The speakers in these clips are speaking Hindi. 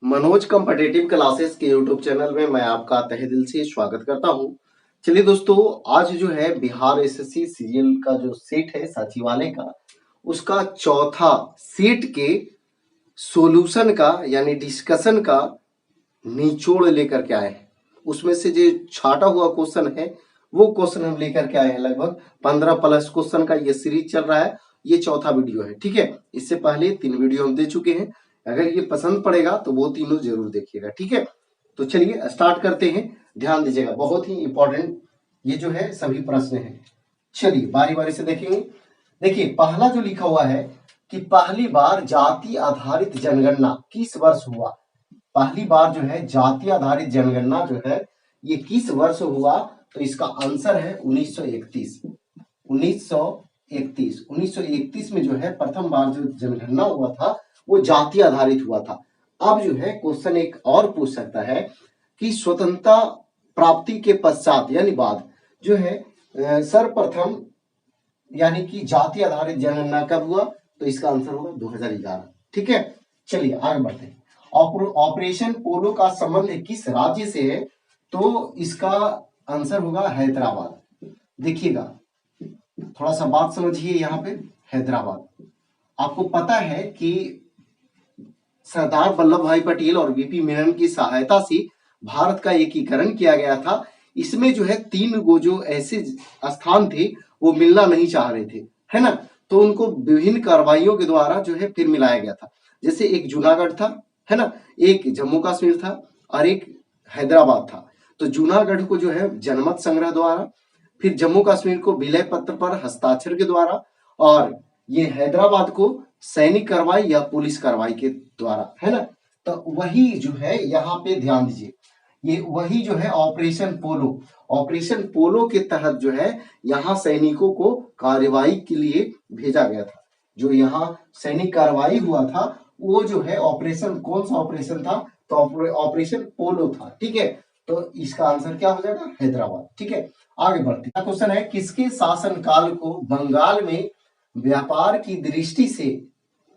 मनोज कॉम्पिटिटिव क्लासेस के यूट्यूब चैनल में मैं आपका तहे दिल से स्वागत करता हूं। चलिए दोस्तों, आज जो है बिहार एसएससी सीजीएल का जो सेट है सचिवालय का, उसका चौथा सेट के सॉल्यूशन का यानी डिस्कशन का निचोड़ लेकर के आए हैं। उसमें से जो छाटा हुआ क्वेश्चन है वो क्वेश्चन हम लेकर के आए हैं। लगभग 15 प्लस क्वेश्चन का ये सीरीज चल रहा है। ये चौथा वीडियो है, ठीक है। इससे पहले 3 वीडियो हम दे चुके हैं। अगर ये पसंद पड़ेगा तो वो तीनों जरूर देखिएगा, ठीक है। तो चलिए स्टार्ट करते हैं। ध्यान दीजिएगा, बहुत ही इंपॉर्टेंट ये जो है सभी प्रश्न है। चलिए बारी बारी से देखेंगे। देखिए पहला जो लिखा हुआ है कि पहली बार जाति आधारित जनगणना किस वर्ष हुआ। पहली बार जो है जाति आधारित जनगणना जो है ये किस वर्ष हुआ, तो इसका आंसर है 1931। 1931 में जो है प्रथम बार जो जनगणना हुआ था वो जाति आधारित हुआ था। अब जो है क्वेश्चन एक और पूछ सकता है कि स्वतंत्रता प्राप्ति के पश्चात यानी बाद जो है सर्वप्रथम यानी कि जाति आधारित जनगणना कब हुआ, तो इसका आंसर होगा 2011, ठीक है। चलिए आगे बढ़ते हैं। ऑपरेशन पोलो का संबंध किस राज्य से है, तो इसका आंसर होगा हैदराबाद। देखिएगा थोड़ा सा बात समझिए यहाँ पे। हैदराबाद, आपको पता है कि सरदार वल्लभ भाई पटेल और वीपी मेनन की सहायता से भारत का एकीकरण किया गया था। इसमें जो है 3 गो जो ऐसे स्थान थे वो मिलना नहीं चाह रहे थे, है ना। तो उनको विभिन्न कार्रवाइयों के द्वारा जो है फिर मिलाया गया था। जैसे एक जूनागढ़ था, है ना, एक जम्मू कश्मीर था और एक हैदराबाद था। तो जूनागढ़ को जो है जनमत संग्रह द्वारा, फिर जम्मू कश्मीर को विलय पत्र पर हस्ताक्षर के द्वारा, और ये हैदराबाद को सैनिक कार्रवाई या पुलिस कार्रवाई के द्वारा, है ना। तो वही जो है यहाँ पे ध्यान दीजिए, ये वही जो है ऑपरेशन पोलो के तहत जो है यहाँ सैनिकों को कार्रवाई के लिए भेजा गया था। जो यहाँ सैनिक कार्रवाई हुआ था वो जो है ऑपरेशन, कौन सा ऑपरेशन था, तो ऑपरेशन पोलो था, ठीक है। तो इसका आंसर क्या हो जाएगा, हैदराबाद, ठीक है। आगे बढ़ते हैं। क्वेश्चन है किसके शासनकाल को बंगाल में व्यापार की दृष्टि से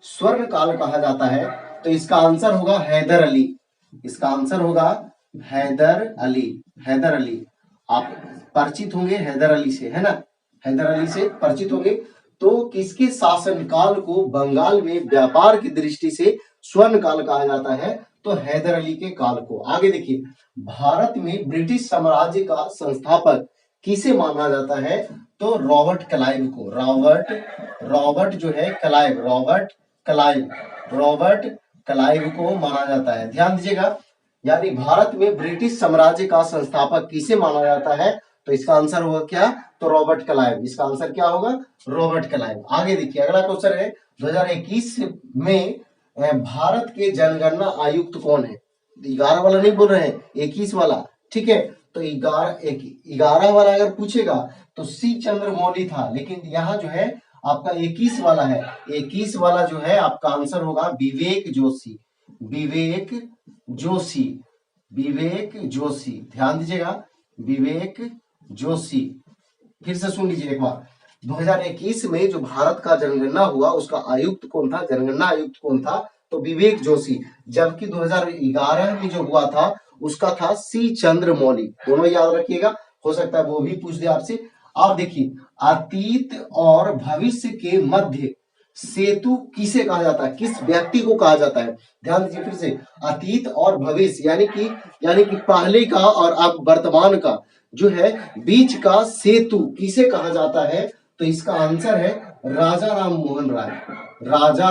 स्वर्ण काल कहा जाता है, तो इसका आंसर होगा हैदर अली। इसका आंसर होगा हैदर अली। हैदर अली, आप परिचित होंगे हैदर अली से, है ना, हैदर अली से परिचित होंगे। तो किसके शासनकाल को बंगाल में व्यापार की दृष्टि से स्वर्ण काल कहा जाता है, तो हैदर अली के काल को। आगे देखिए, भारत में ब्रिटिश साम्राज्य का संस्थापक किसे माना जाता है, तो रॉबर्ट क्लाइव को। रॉबर्ट जो है क्लाइव, रॉबर्ट क्लाइव को माना जाता है। ध्यान दीजिएगा, यानी भारत में ब्रिटिश साम्राज्य का संस्थापक किसे माना जाता है, तो इसका आंसर होगा क्या, तो रॉबर्ट क्लाइव। इसका आंसर क्या होगा, रॉबर्ट क्लाइव। आगे देखिए अगला क्वेश्चन है 2021 में भारत के जनगणना आयुक्त कौन है। 11 वाला नहीं बोल रहे हैं, 21 वाला, ठीक है। तो 11 वाला अगर पूछेगा तो सी चंद्र मौली था, लेकिन यहाँ जो है आपका 21 वाला है। 21 वाला जो है आपका आंसर होगा विवेक जोशी। विवेक जोशी, ध्यान दीजिएगा, विवेक जोशी। फिर से सुन लीजिए एक बार। 2021 में जो भारत का जनगणना हुआ उसका आयुक्त कौन था, जनगणना आयुक्त कौन था, तो विवेक जोशी। जबकि 2011 में जो हुआ था उसका था सी चंद्र मौली। दोनों याद रखिएगा, हो सकता है वो भी पूछ दे आपसे। आप देखिए, अतीत और भविष्य के मध्य सेतु किसे कहा जाता है, किस व्यक्ति को कहा जाता है। ध्यान दीजिए फिर से, अतीत और भविष्य यानी कि पहले का और अब वर्तमान का जो है बीच का सेतु किसे कहा जाता है, तो इसका आंसर है राजा राम मोहन राय। राजा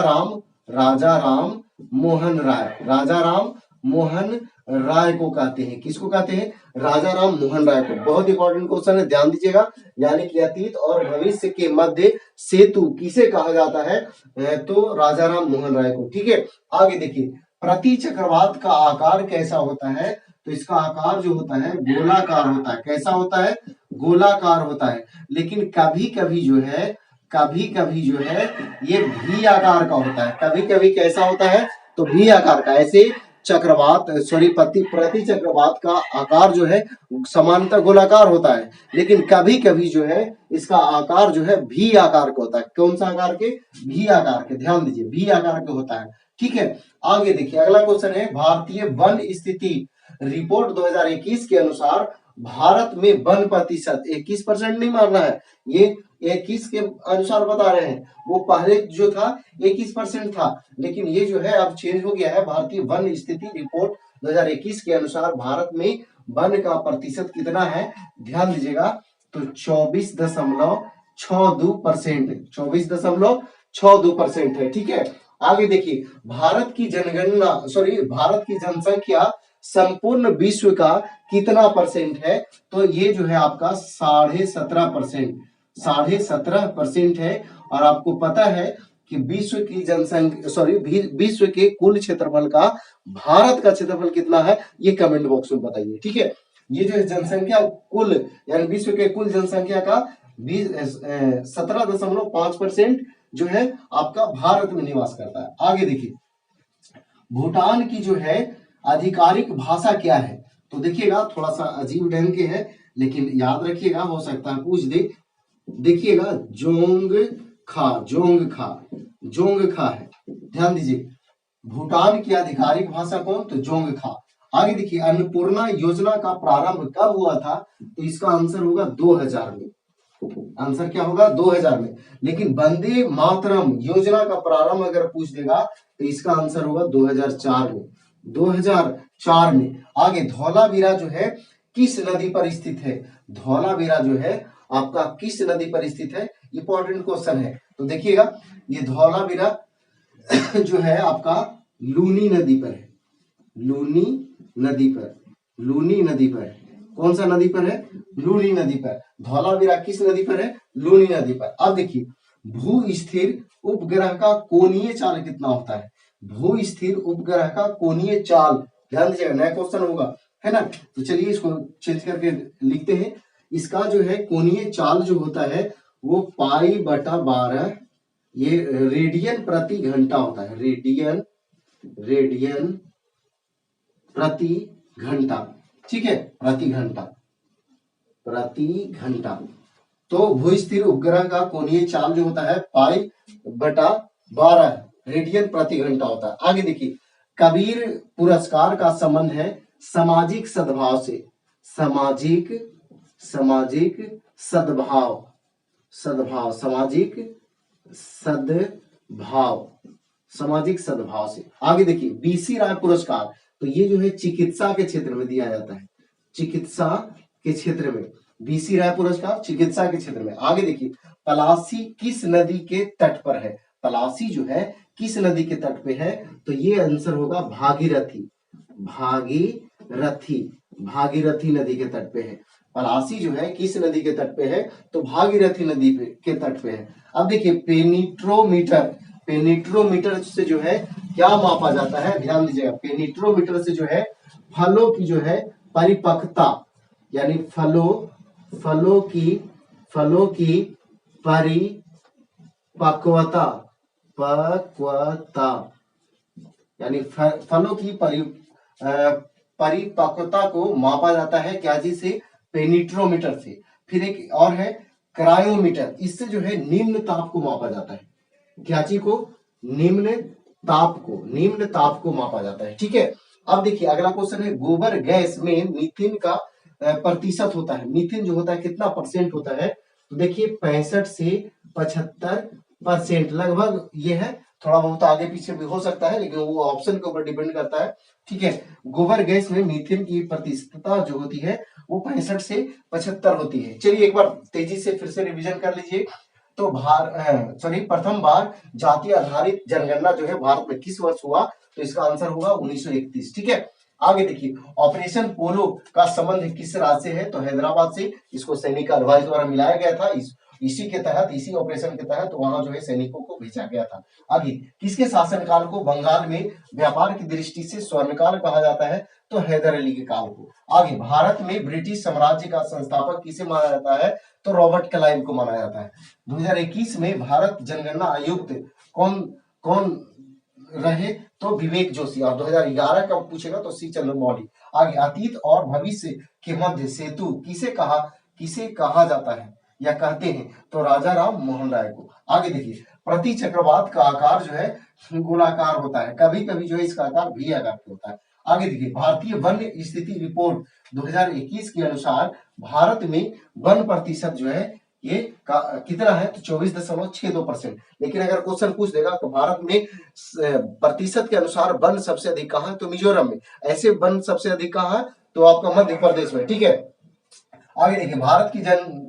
राम मोहन राय को कहते हैं। किसको कहते हैं, राजा राम मोहन राय को। बहुत इंपॉर्टेंट क्वेश्चन है, ध्यान दीजिएगा। यानी कि अतीत और भविष्य के मध्य सेतु किसे कहा जाता है, तो राजा राम मोहन राय को, ठीक है। आगे देखिए, प्रति चक्रवात का आकार कैसा होता है, तो इसका आकार जो होता है गोलाकार होता है। कैसा होता है, गोलाकार होता है। लेकिन कभी कभी जो है ये भी आकार का होता है। कभी कभी कैसा होता है, तो भी आकार का। ऐसे प्रति चक्रवात का आकार जो है समानतः गोलाकार होता है, लेकिन कभी कभी जो है इसका आकार जो है भी आकार का होता है। कौन सा आकार के, भी आकार के। ध्यान दीजिए, भी आकार के होता है। ठीक है। आगे देखिए अगला क्वेश्चन है, भारतीय वन स्थिति रिपोर्ट 2021 के अनुसार भारत में वन प्रतिशत 21% नहीं मारना है, ये 21 के अनुसार बता रहे हैं। वो पहले जो था 21% था, लेकिन ये जो है अब चेंज हो गया है। भारतीय वन स्थिति रिपोर्ट 2021 के अनुसार भारत में वन का प्रतिशत कितना है, ध्यान दीजिएगा, तो 24.62%, 24.62% है। ठीक है। आगे देखिए, भारत की जनगणना भारत की जनसंख्या संपूर्ण विश्व का कितना परसेंट है, तो ये जो है आपका 17.5% है। और आपको पता है कि विश्व की जनसंख्या विश्व के कुल क्षेत्रफल का भारत का क्षेत्रफल कितना है, ये कमेंट बॉक्स में बताइए। ठीक है। ये जो जनसंख्या कुल यानी विश्व के कुल जनसंख्या का 17.5% जो है आपका भारत में निवास करता है। आगे देखिए, भूटान की जो है आधिकारिक भाषा क्या है, तो देखिएगा थोड़ा सा अजीब ढंग के है, लेकिन याद रखिएगा, हो सकता है पूछ दे। देखिएगा जोंगखा है, ध्यान दीजिए। भूटान की आधिकारिक भाषा कौन, तो जोंगखा। आगे देखिए, अन्नपूर्णा योजना का प्रारंभ कब हुआ था, तो इसका आंसर होगा 2000 में। आंसर क्या होगा, 2000 में। लेकिन वंदे मातरम योजना का प्रारंभ अगर पूछ देगा तो इसका आंसर होगा 2004 में। 2004 में। आगे, धौलावीरा जो है किस नदी पर स्थित है, धौलावीरा जो है आपका किस नदी पर स्थित है, इंपॉर्टेंट क्वेश्चन है। तो देखिएगा, ये धौलावीरा जो है आपका लूनी नदी पर है, लूनी नदी पर। कौन सा नदी पर है, लूनी नदी पर। धौलावीरा किस नदी पर है, लूनी नदी पर। अब देखिए, भू स्थिर उपग्रह का कोणीय चाल कितना होता है, भू स्थिर उपग्रह का कोणीय चाल, ध्यान दीजिएगा, नया क्वेश्चन होगा, है ना। तो चलिए इसको चेंज करके लिखते हैं। इसका जो है कोणीय चाल जो होता है वो π/12 ये रेडियन प्रति घंटा होता है, रेडियन प्रति घंटा। ठीक है, प्रति घंटा। तो भूस्थिर उपग्रह का कोणीय चाल जो होता है π/12 रेडियन प्रति घंटा होता है। आगे देखिए, कबीर पुरस्कार का संबंध है सामाजिक सद्भाव से, सामाजिक सद्भाव से। आगे देखिए, बीसी राय पुरस्कार, तो ये जो है चिकित्सा के क्षेत्र में दिया जाता है, चिकित्सा के क्षेत्र में बीसी राय पुरस्कार, चिकित्सा के क्षेत्र में। आगे देखिए, पलासी किस नदी के तट पर है, पलासी जो है किस नदी के तट पे है, तो ये आंसर होगा भागीरथी नदी के तट पे है। पलासी जो है किस नदी के तट पे है, तो भागीरथी नदी के तट पे है। अब देखिए, पेनिट्रोमीटर से जो है क्या मापा जाता है, ध्यान दीजिएगा, पेनिट्रोमीटर से जो है फलों की जो है परिपक्वता, यानी फलों की परिपक्वता यानी फलों की परिपक्वता को मापा जाता है क्या चीज से, पेनिट्रोमीटर से। फिर एक और है क्रायोमीटर, इससे जो है निम्न ताप को मापा जाता है, क्या चीज को, निम्न ताप को मापा जाता है। ठीक है। अब देखिए अगला क्वेश्चन है, गोबर गैस में मीथेन का प्रतिशत होता है, मीथेन जो होता है कितना परसेंट होता है, तो देखिए 65 से 75% लगभग ये है, थोड़ा बहुत आगे पीछे भी हो सकता है, लेकिन वो ऑप्शन के ऊपर डिपेंड करता है। ठीक है। गोबर गैस में मीथेन की प्रतिशतता जो होती है वो 65 से 75 होती है। चलिए एक बार तेजी से फिर से रिवीजन कर लीजिए। तो प्रथम बार जाति आधारित जनगणना जो है भारत में किस वर्ष हुआ, तो इसका आंसर होगा 1931। ठीक है। आगे देखिए, ऑपरेशन पोलो का संबंध किस राज्य से है, तो हैदराबाद से। इसको सैनिक एडवाइस द्वारा मिलाया गया था, इसी ऑपरेशन के तहत वहां जो है सैनिकों को भेजा गया था। आगे, किसके शासनकाल को बंगाल में व्यापार की दृष्टि से स्वर्णकाल कहा जाता है, तो हैदर अली के काल को। आगे, भारत में ब्रिटिश साम्राज्य का संस्थापक किसे माना जाता है, तो रॉबर्ट क्लाइव को माना जाता है। 2021 में भारत जनगणना आयुक्त कौन रहे, तो विवेक जोशी। और 2011 का पूछेगा तो सी चंद्रमौली। आगे, अतीत और भविष्य के मध्य सेतु किसे कहा जाता है या कहते हैं, तो राजा राम मोहन राय को। आगे देखिए, प्रति चक्रवात का आकार जो है गोलाकार होता है, कभी कभी जो है इसका आकार भी आकार का होता है। आगे देखिए, भारतीय वन स्थिति रिपोर्ट 2021 के अनुसार भारत में वन प्रतिशत जो है ये कितना है, तो 24.62%। लेकिन अगर क्वेश्चन पूछ देगा तो भारत में प्रतिशत के अनुसार वन सबसे अधिक कहाँ है, तो मिजोरम में। ऐसे वन सबसे अधिक कहाँ है, तो आपका मध्य प्रदेश में। ठीक है, आगे देखिए, भारत की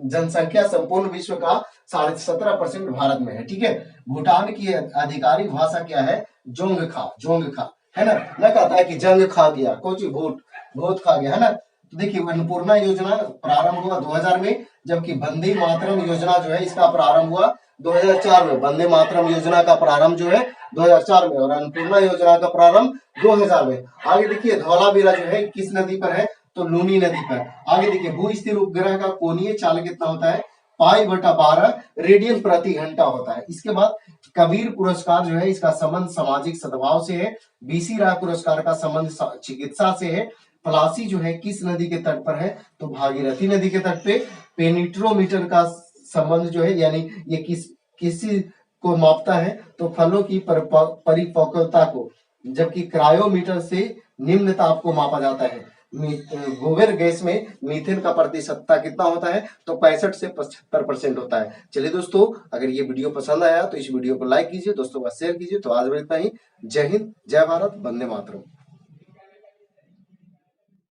जनसंख्या संपूर्ण विश्व का 17.5% भारत में है। ठीक है, भूटान की आधिकारिक भाषा क्या है, जोंगखा है ना। न कहता है कि जंग खा गया, कोची भूत खा गया, है ना। तो देखिए, अन्नपूर्णा योजना प्रारंभ हुआ 2000 में, जबकि वंदे मातरम योजना जो है इसका प्रारंभ हुआ 2004 में। वंदे मातरम योजना का प्रारंभ जो है 2004 में, और अन्नपूर्णा योजना का प्रारंभ 2000 में। आगे देखिए, धौलावीरा जो है किस नदी पर है, तो लूनी नदी पर। आगे देखिए, भू स्थिर उपग्रह का कोणीय चाल कितना होता है, π/12 रेडियन प्रति घंटा होता है। इसके बाद कबीर पुरस्कार जो है इसका संबंध सामाजिक सद्भाव से है। बीसी राय पुरस्कार का संबंध चिकित्सा से है। प्लासी जो है किस नदी के तट पर है, तो भागीरथी नदी के तट पे। पेनिट्रोमीटर का संबंध जो है, यानी ये किसी को मापता है, तो फलों की परिपक्वता को, जबकि क्रायोमीटर से निम्न ताप को मापा जाता है। गोबर गैस में मीथेन का प्रतिशतता कितना होता है, तो 65 से 75% होता है। चलिए दोस्तों, अगर ये वीडियो पसंद आया तो इस वीडियो को लाइक कीजिए, दोस्तों का शेयर कीजिए। तो आज इतना ही। जय हिंद, जय भारत, वंदे मातरम।